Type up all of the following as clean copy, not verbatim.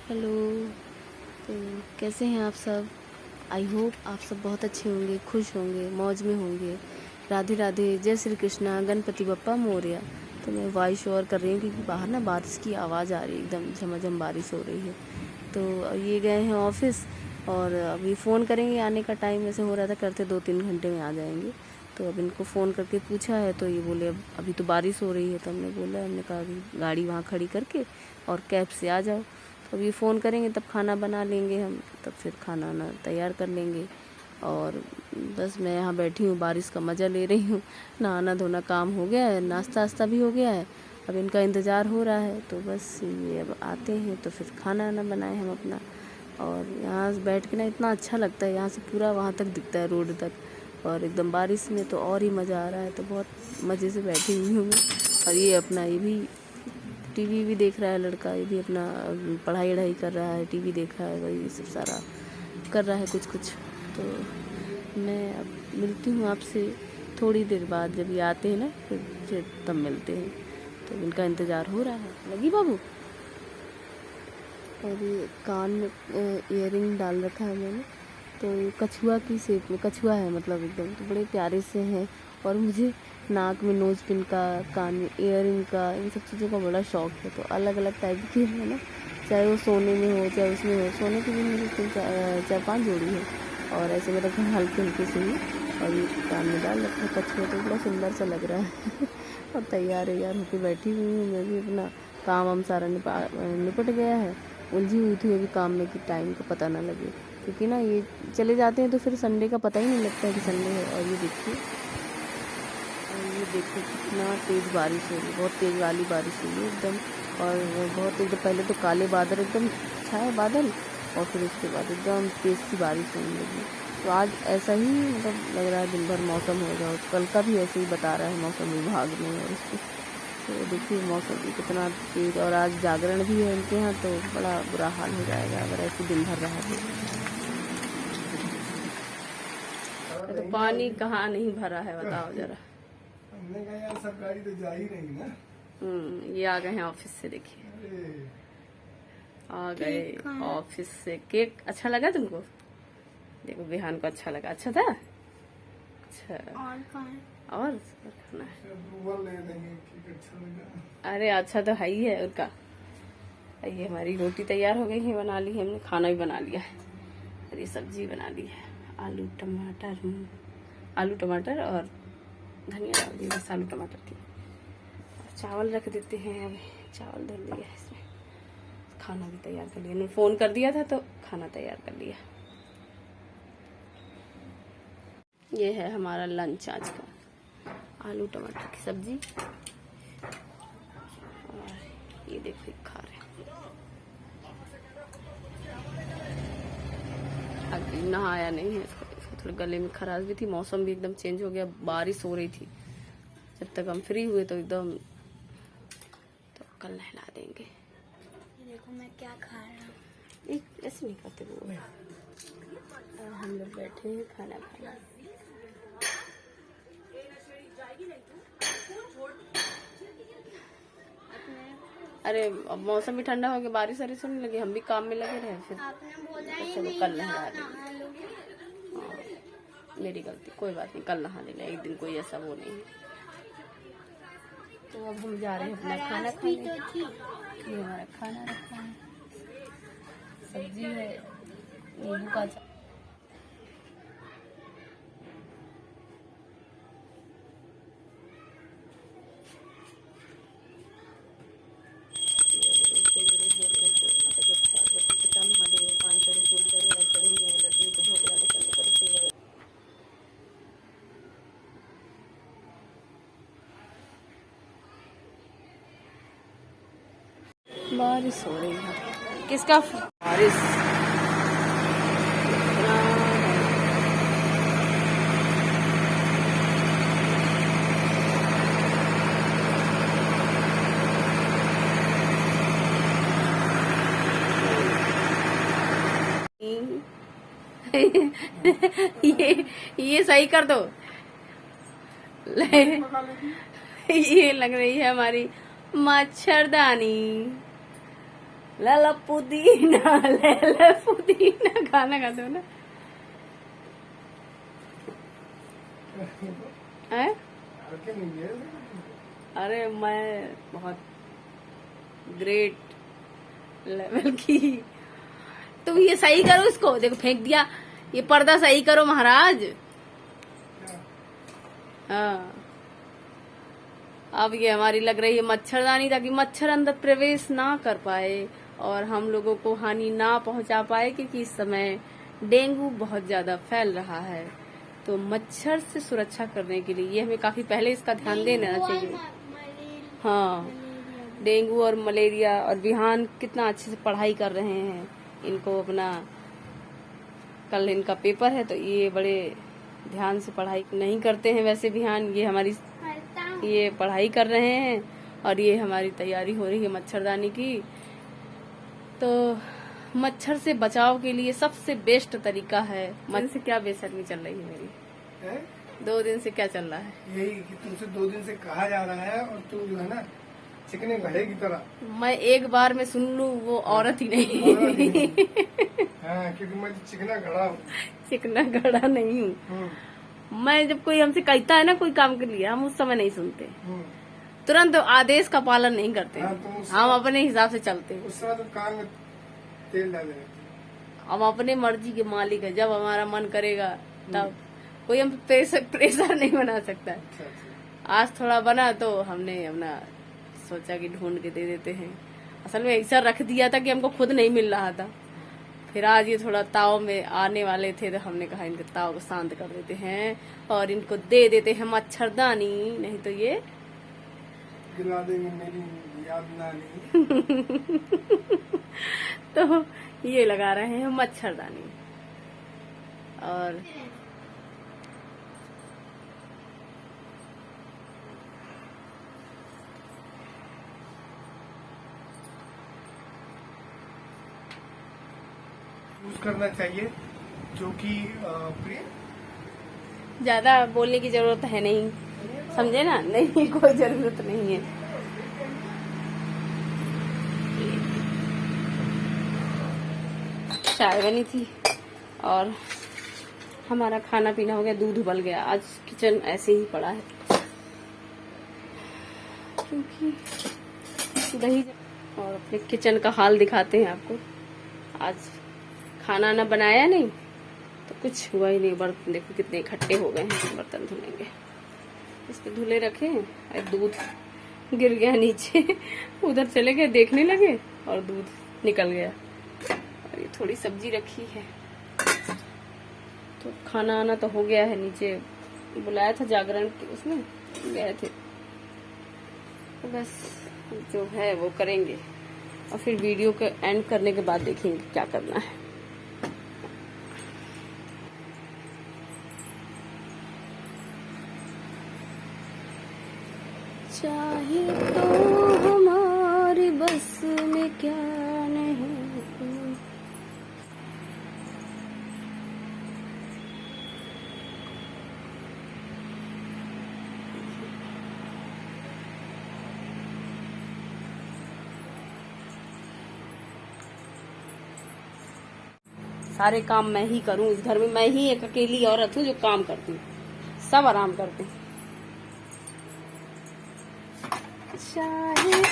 Hello. तो कैसे हैं आप सब? आई होप आप सब बहुत अच्छे होंगे, खुश होंगे, मौज में होंगे। राधे राधे, जय श्री कृष्णा, गणपति बप्पा मोरया। तो मैं वॉइस ओवर कर रही हूँ क्योंकि बाहर ना बारिश की आवाज़ आ रही है, एकदम झमाझम बारिश हो रही है। तो ये गए हैं ऑफिस और अभी फ़ोन करेंगे, आने का टाइम ऐसे हो रहा था, करते 2-3 घंटे में आ जाएंगे। तो अब इनको फ़ोन करके पूछा है तो ये बोले अब अभी तो बारिश हो रही है। तो हमने कहा कि गाड़ी वहाँ खड़ी करके और कैब से आ जाओ। तो अभी फ़ोन करेंगे तब खाना बना लेंगे हम, तब फिर खाना ना तैयार कर लेंगे। और बस मैं यहाँ बैठी हूँ, बारिश का मज़ा ले रही हूँ। नहाना धोना काम हो गया है, नाश्ता वास्ता भी हो गया है, अब इनका इंतज़ार हो रहा है। तो बस ये अब आते हैं तो फिर खाना ना बनाए हम अपना। और यहाँ से बैठ के ना इतना अच्छा लगता है, यहाँ से पूरा वहाँ तक दिखता है, रोड तक। और एकदम बारिश में तो और ही मज़ा आ रहा है, तो बहुत मज़े से बैठी हुई हूँ मैं। और ये भी टीवी भी देख रहा है लड़का, ये भी अपना पढ़ाई वढ़ाई कर रहा है, टीवी देख रहा है, वही सब सारा कर रहा है कुछ कुछ। तो मैं अब मिलती हूँ आपसे थोड़ी देर बाद, जब ये आते हैं ना फिर तब मिलते हैं। तो इनका इंतज़ार हो रहा है। लगी बाबू? और ये कान में इयररिंग डाल रखा है मैंने, तो ये कछुआ की शेप में, कछुआ है मतलब एकदम, तो बड़े प्यारे से हैं। और मुझे नाक में नोज पिन का, कान में इयररिंग का, इन सब चीज़ों का बड़ा शौक है। तो अलग अलग टाइप के है ना, चाहे वो सोने में हो चाहे उसमें हो। सोने की भी मेरी 4-5 जोड़ी है, और ऐसे मतलब हल्के हल्के से ही। और ये कान में डाल रखा है कछुआ, तो बड़ा सुंदर सा लग रहा है। और तैयार होकर बैठी हुई हूँ मैं भी, अपना काम वाम सारा निपट गया है। उलझी हुई थी अभी काम में कि टाइम का पता ना लगे, क्योंकि ना ये चले जाते हैं तो फिर संडे का पता ही नहीं लगता है कि संडे है। और ये देखिए कितना तेज़ बारिश हो रही है, बहुत तेज़ वाली बारिश हुई है एकदम। और बहुत एकदम पहले तो काले बादल, एकदम छाए बादल, और फिर उसके बाद एकदम तेज़ सी बारिश होने लगी। तो आज ऐसा ही मतलब लग रहा है दिन भर मौसम होगा, और कल का भी ऐसे ही बता रहा है मौसम विभाग में। और उसको तो देखिए मौसम भी कितना तेज़, और आज जागरण भी है इनके यहाँ, तो बड़ा बुरा हाल हो जाएगा अगर ऐसे दिन भर रहा तो पानी कहाँ नहीं भरा है बताओ जरा। हमने कहा यार सब गाड़ी तो जा ही रही ना। ये आ गए हैं ऑफिस से, देखिए आ गए ऑफिस से। केक अच्छा लगा तुमको? देखो बिहान को अच्छा लगा। अच्छा था? अच्छा और खाना है? ले लेंगे, अच्छा लगा। अरे अच्छा तो है ही है उनका। ये हमारी रोटी तैयार हो गई है, बना ली है हमने, खाना भी बना लिया है, और ये सब्जी बना ली है। आलू टमाटर और धनिया डाल दी बस, आलू टमाटर की। चावल रख देते हैं, अभी चावल धर लिया है इसमें। खाना भी तैयार कर लिया, मैंने फ़ोन कर दिया था तो खाना तैयार कर लिया। ये है हमारा लंच आज का, आलू टमाटर की सब्जी। और ये देखो खा रहे हैं। अभी नहाया नहीं है, इसको थोड़े गले में खराश भी थी, मौसम भी एकदम चेंज हो गया, बारिश हो रही थी। जब तक हम फ्री हुए तो एकदम, तो कल नहला देंगे। देखो मैं क्या खा रहा हूँ। ऐसे नहीं करते वो। और हम लोग बैठे हैं खाना खाना। अरे अब मौसम भी ठंडा हो गया, बारिश वारिश होने लगी, हम भी काम में लगे रहे। फिर चलो कल नहा लेंगे। मेरी गलती, कोई बात नहीं, कल नहा लेना, एक दिन कोई ऐसा वो नहीं है। तो अब हम जा रहे हैं अपना खाना खाने। ये हमारा खाना रखा है, सब्जी है, नींबू का बारिश हो रही है। किसका बारिश? ये सही कर दो। ये लग रही है हमारी मच्छरदानी। ला पुदीना ला पुदीना गाना गाते हो ना। हैं? आके नहीं है। अरे मैं बहुत ग्रेट लेवल की। तुम ये सही करो, इसको देखो फेंक दिया, ये पर्दा सही करो महाराज। हाँ, अब ये हमारी लग रही है मच्छरदानी, ताकि मच्छर अंदर प्रवेश ना कर पाए और हम लोगों को हानि ना पहुंचा पाए, क्योंकि इस समय डेंगू बहुत ज्यादा फैल रहा है। तो मच्छर से सुरक्षा करने के लिए ये हमें काफी पहले इसका ध्यान देना चाहिए। हाँ, डेंगू और मलेरिया। और विहान कितना अच्छे से पढ़ाई कर रहे हैं, इनको अपना कल इनका पेपर है, तो ये बड़े ध्यान से पढ़ाई नहीं करते हैं। वैसे विहान ये पढ़ाई कर रहे हैं और ये हमारी तैयारी हो रही है मच्छरदानी की। तो मच्छर से बचाव के लिए सबसे बेस्ट तरीका है, मन से क्या बेशर्मी चल रही है मेरी है? 2 दिन से क्या चल रहा है? यही कि तुमसे 2 दिन से कहा जा रहा है और तुम जो है ना चिकने घड़े की तरह। मैं एक बार में सुन लूं वो औरत ही नहीं। हाँ, क्योंकि मैं चिकना घड़ा हूँ। चिकना घड़ा नहीं हूँ मैं। जब कोई हमसे कहता है ना कोई काम के लिए, हम उस समय नहीं सुनते, तुरंत आदेश का पालन नहीं करते। हाँ, हम अपने हिसाब से चलते। उस समय तो कान में तेल डाले रहते। हम अपने मर्जी के मालिक है, जब हमारा मन करेगा तब। कोई हम प्रेशर नहीं बना सकता। आज थोड़ा बना तो हमने अपना सोचा कि ढूंढ के दे देते हैं। असल में ऐसा रख दिया था कि हमको खुद नहीं मिल रहा था। फिर आज ये थोड़ा ताव में आने वाले थे, तो हमने कहा इनके ताव को शांत कर देते हैं और इनको दे देते हैं मच्छरदानी, नहीं तो ये गिला देंगे मेरी याद नानी। तो ये लगा रहे हैं मच्छरदानी। और यूज करना चाहिए, जो कि प्रिय ज्यादा बोलने की जरूरत है नहीं, समझे ना? नहीं, कोई जरूरत नहीं है। चाय बनी थी और हमारा खाना पीना हो गया, दूध उबल गया। आज किचन ऐसे ही पड़ा है क्योंकि दही। और अपने किचन का हाल दिखाते हैं आपको। आज खाना ना बनाया नहीं तो कुछ हुआ ही नहीं। बर्तन देखो कितने इकट्ठे हो गए हैं, बर्तन धुलेंगे। इस पे धुले रखे हैं, दूध गिर गया नीचे। उधर चले गए, देखने लगे और दूध निकल गया। और ये थोड़ी सब्जी रखी है, तो खाना आना तो हो गया है। नीचे बुलाया था जागरण के, उसमें गए थे। तो बस जो है वो करेंगे और फिर वीडियो के एंड करने के बाद देखेंगे क्या करना है। चाहे तो हमारी बस में क्या नहीं। सारे काम मैं ही करूं इस घर में। मैं ही एक अकेली औरत हूं जो काम करती हूँ, सब आराम करते हैं। चाहे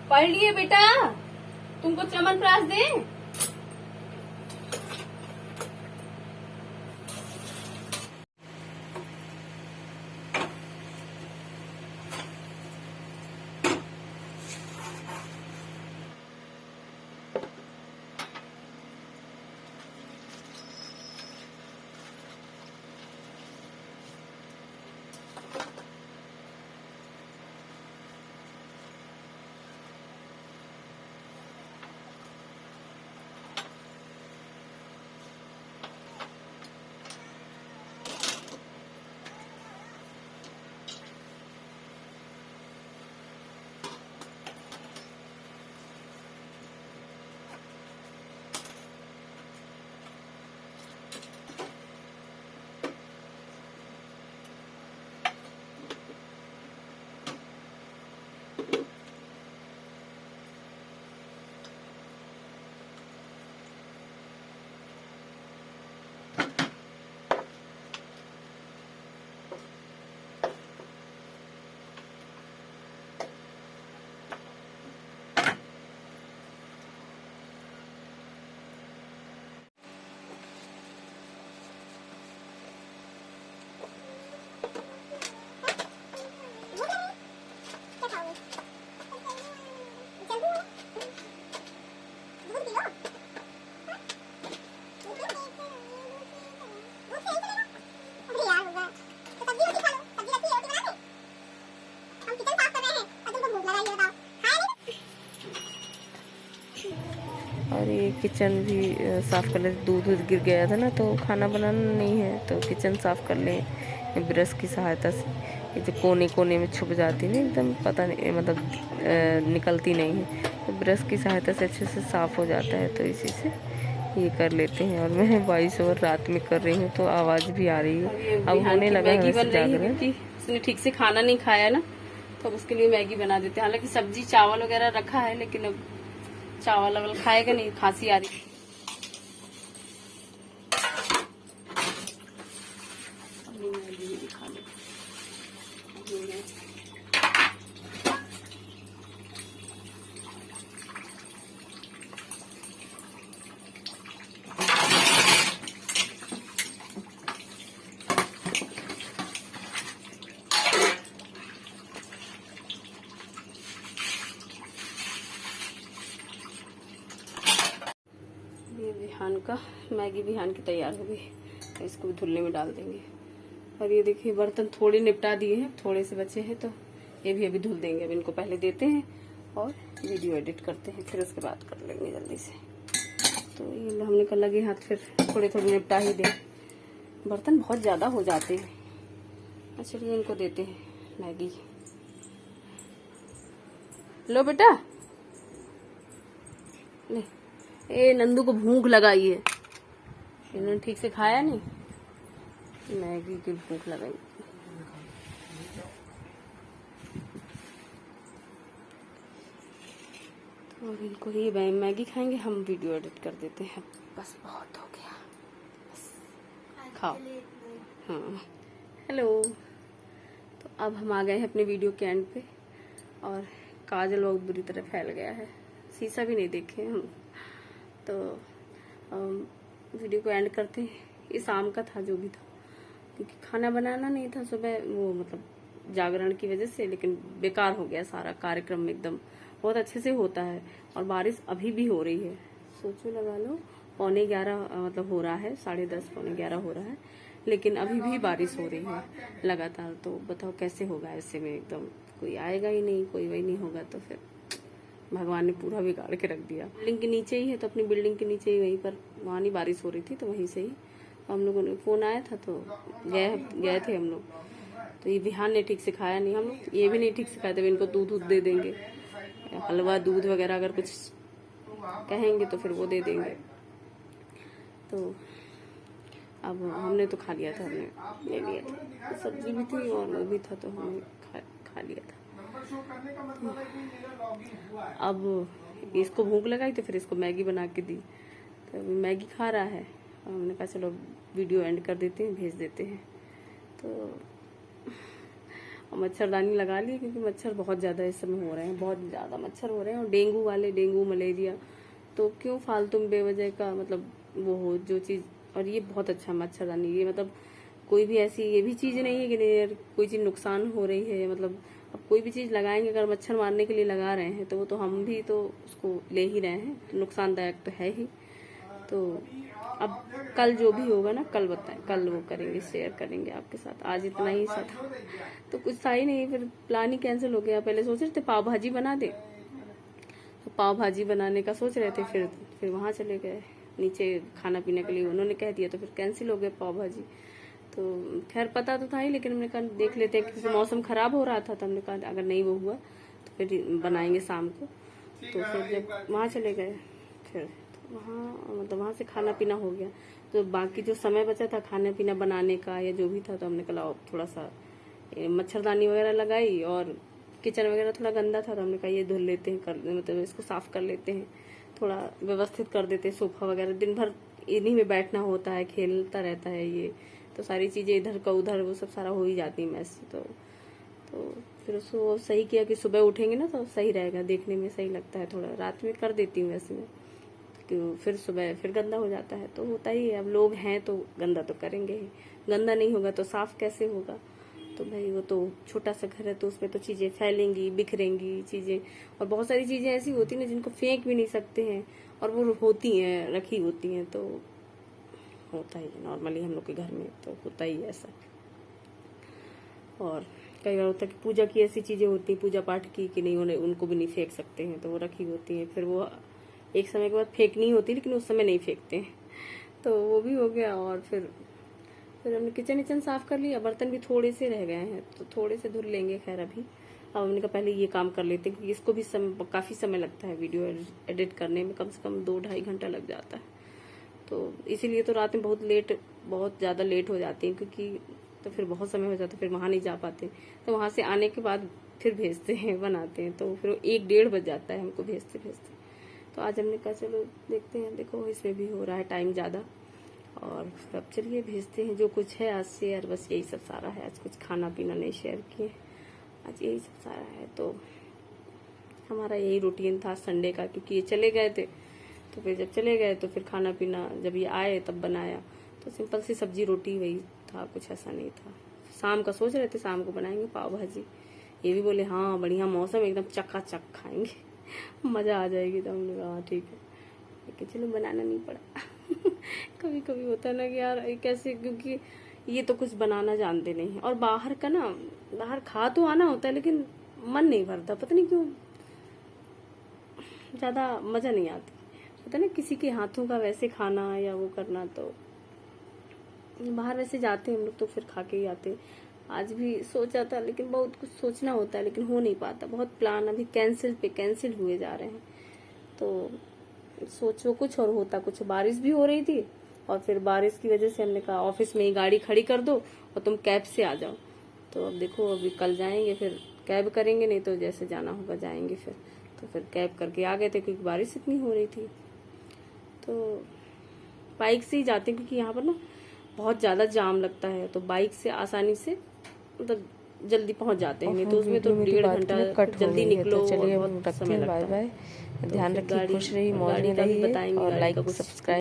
पढ़ लिए बेटा, तुमको च्यवनप्राश दें? किचन भी साफ़ कर लेते। दूध गिर गया था ना, तो खाना बनाना नहीं है तो किचन साफ़ कर लें ब्रश की सहायता से। ये जो कोने कोने में छुप जाती है ना, एकदम पता नहीं मतलब निकलती नहीं है, तो ब्रश की सहायता से अच्छे से साफ़ हो जाता है। तो इसी से ये कर लेते हैं। और मैं वॉइस ओवर रात में कर रही हूँ तो आवाज़ भी आ रही है। अब होने लगा है वैसे जागरण। उसने ठीक से खाना नहीं खाया ना, तो अब उसके लिए मैगी बना देते हैं। हालांकि सब्जी चावल वगैरह रखा है, लेकिन अब चावल वावल खाएगा नहीं, खांसी आ रही। मैगी भी खा ले। ये बिहान का मैगी बिहान की तैयार हो गई, तो इसको भी धुलने में डाल देंगे। और ये देखिए बर्तन थोड़े निपटा दिए हैं, थोड़े से बचे हैं, तो ये भी अभी धुल देंगे। अब इनको पहले देते हैं और वीडियो एडिट करते हैं, फिर उसके बाद कर लेंगे जल्दी से। तो ये हमने कल लगे हाथ फिर थोड़े थोड़े निपटा ही दें, बर्तन बहुत ज़्यादा हो जाते हैं। अच्छा चलिए इनको देते हैं मैगी। लो बेटा, ले। ए नंदू को भूख लगाई है, इन्होंने ठीक से खाया नहीं, मैगी की भूख लगाई। और इनको ये मैगी खाएंगे, हम वीडियो एडिट कर देते हैं। बस बहुत हो गया, बस खाओ। हाँ हेलो, तो अब हम आ गए हैं अपने वीडियो के एंड पे, और काजल बहुत बुरी तरह फैल गया है, शीशा भी नहीं देखे हम। तो वीडियो को एंड करते हैं। ये शाम का था जो भी था, क्योंकि खाना बनाना नहीं था सुबह, वो मतलब जागरण की वजह से, लेकिन बेकार हो गया सारा कार्यक्रम। एकदम बहुत अच्छे से होता है, और बारिश अभी भी हो रही है। सोचो लगा लो 11:15 मतलब हो रहा है, 10:30 11:15 हो रहा है, लेकिन अभी भी बारिश हो रही है लगातार। तो बताओ कैसे होगा ऐसे में, एकदम कोई आएगा ही नहीं, कोई वही नहीं होगा, तो फिर भगवान ने पूरा बिगाड़ के रख दिया। बिल्डिंग के नीचे ही है, तो अपनी बिल्डिंग के नीचे ही वहीं पर वहाँ नहीं बारिश हो रही थी, तो वहीं से ही हम लोगों ने फोन आया था, तो गए थे हम लोग। तो ये बिहान ने ठीक से खाया नहीं, हम लोग ये भी नहीं ठीक से खाए थे। इनको दूध दे देंगे, हलवा दूध वगैरह अगर कुछ कहेंगे तो फिर वो दे देंगे। तो अब हमने तो खा लिया था, हमने ले लिया था, सब्जी भी थी और वो भी था, तो हमने खा लिया था। अब इसको भूख लगाई तो फिर इसको मैगी बना के दी, तो अभी मैगी खा रहा है। हमने कहा चलो वीडियो एंड कर देते हैं, भेज देते हैं। तो मच्छरदानी लगा ली, क्योंकि मच्छर बहुत ज़्यादा इस समय हो रहे हैं, बहुत ज़्यादा मच्छर हो रहे हैं, और डेंगू वाले, डेंगू मलेरिया, तो क्यों फालतू में बेवजह का मतलब वो हो जो चीज़। और ये बहुत अच्छा मच्छरदानी, ये मतलब कोई भी ऐसी ये भी चीज़ नहीं है कि नहीं यार कोई चीज़ नुकसान हो रही है। मतलब अब कोई भी चीज़ लगाएंगे, अगर मच्छर मारने के लिए लगा रहे हैं, तो वो तो हम भी तो उसको ले ही रहे हैं, तो नुकसानदायक तो है ही। तो अब कल जो भी होगा ना, कल बताएं, कल वो करेंगे, शेयर करेंगे आपके साथ। आज इतना ही सा था, तो कुछ था ही नहीं, फिर प्लान ही कैंसिल हो गया। पहले सोच रहे थे पाव भाजी बना दे, तो पाव भाजी बनाने का सोच रहे थे, फिर वहाँ चले गए नीचे खाना पीने के लिए, उन्होंने कह दिया, तो फिर कैंसिल हो गया पाव भाजी। तो खैर पता तो था ही, लेकिन हमने कहा देख लेते हैं, क्योंकि मौसम खराब हो रहा था, तो हमने कहा अगर नहीं वो हुआ तो फिर बनाएंगे शाम को। तो फिर जब वहाँ चले गए, फिर तो वहाँ मतलब वहाँ से खाना पीना हो गया। तो बाकी जो समय बचा था खाना पीना बनाने का या जो भी था, तो हमने कहा थोड़ा सा मच्छरदानी वगैरह लगाई, और किचन वगैरह थोड़ा गंदा था, तो हमने कहा ये धुल लेते हैं, मतलब इसको साफ कर लेते हैं, थोड़ा व्यवस्थित कर देते हैं। सोफा वगैरह दिन भर इन्हीं में बैठना होता है, खेलता रहता है ये, तो सारी चीज़ें इधर का उधर वो सब सारा हो ही जाती है मैस। तो फिर उसको सही किया कि सुबह उठेंगे ना तो सही रहेगा, देखने में सही लगता है। थोड़ा रात में कर देती हूँ वैसे में, कि फिर सुबह फिर गंदा हो जाता है, तो होता ही है। अब लोग हैं तो गंदा तो करेंगे ही, गंदा नहीं होगा तो साफ कैसे होगा। तो भाई वो तो छोटा सा घर है, तो उसमें तो चीज़ें फैलेंगी, बिखरेंगी चीज़ें, और बहुत सारी चीज़ें ऐसी होती हैं जिनको फेंक भी नहीं सकते हैं, और वो होती हैं, रखी होती हैं, तो होता ही है नॉर्मली हम लोग के घर में, तो होता ही ऐसा। और कई बार होता है कि पूजा की ऐसी चीज़ें होती हैं, पूजा पाठ की, कि नहीं उन्हें उनको भी नहीं फेंक सकते हैं, तो वो रखी होती हैं, फिर वो एक समय के बाद फेंकनी होती, लेकिन उस समय नहीं फेंकते हैं। तो वो भी हो गया। और फिर हमने किचन साफ कर लिया। बर्तन भी थोड़े से रह गए हैं, तो थोड़े से धुल लेंगे। खैर अभी अब हमने कहा पहले ये काम कर लेते हैं, क्योंकि इसको भी काफ़ी समय लगता है वीडियो एडिट करने में, कम से कम 2-2.5 घंटा लग जाता है। तो इसीलिए तो रात में बहुत ज़्यादा लेट हो जाती है, क्योंकि तो फिर बहुत समय हो जाता है, फिर वहाँ नहीं जा पाते। तो वहाँ से आने के बाद फिर भेजते हैं, बनाते हैं, तो फिर 1-1:30 बज जाता है हमको भेजते। तो आज हमने कहा चलो देखते हैं। देखो इसमें भी हो रहा है टाइम ज़्यादा। और फिर अब चलिए भेजते हैं जो कुछ है आज शेयर। बस यही सब सारा है। आज कुछ खाना पीना नहीं शेयर किए, आज यही सब सारा है। तो हमारा यही रूटीन था संडे का, क्योंकि ये चले गए थे। तो फिर जब चले गए तो फिर खाना पीना जब ये आए तब बनाया। तो सिंपल सी सब्जी रोटी वही था, कुछ ऐसा नहीं था। शाम का सोच रहे थे शाम को बनाएंगे पाव भाजी। ये भी बोले हाँ बढ़िया मौसम, एकदम चकाचक खाएंगे, मजा आ जाएगी। तो हमने कहा हाँ ठीक है, लेकिन चलो बनाना नहीं पड़ा। कभी कभी होता है ना कि यार कैसे, क्योंकि ये तो कुछ बनाना जानते नहीं है। और बाहर का ना, बाहर खा तो आना होता है, लेकिन मन नहीं भरता, पता नहीं क्यों, ज्यादा मजा नहीं आती। पता नहीं किसी के हाथों का वैसे खाना या वो करना। तो बाहर वैसे जाते हैं हम लोग तो फिर खा के ही आते। आज भी सोचा था, लेकिन बहुत कुछ सोचना होता है, लेकिन हो नहीं पाता। बहुत प्लान अभी कैंसिल हुए जा रहे हैं। तो सोचो कुछ और होता कुछ। बारिश भी हो रही थी, और फिर बारिश की वजह से हमने कहा ऑफिस में ही गाड़ी खड़ी कर दो और तुम कैब से आ जाओ। तो अब देखो अभी कल जाएंगे, फिर कैब करेंगे, नहीं तो जैसे जाना होगा जाएंगे फिर। तो फिर कैब करके आ गए थे, क्योंकि बारिश इतनी हो रही थी। तो बाइक से ही जाते हैं, क्योंकि यहाँ पर ना बहुत ज़्यादा जाम लगता है। तो बाइक से आसानी से मतलब जल्दी पहुंच जाते हैं, नहीं तो उसमें तो 1.5 घंटा जल्दी निकलो। चलिए और बहुत रखते समय हैं, लगता बाय है। बाय। ध्यान रखिए, खुश रहिए, मौज में रहिए, और लाइक सब्सक्राइब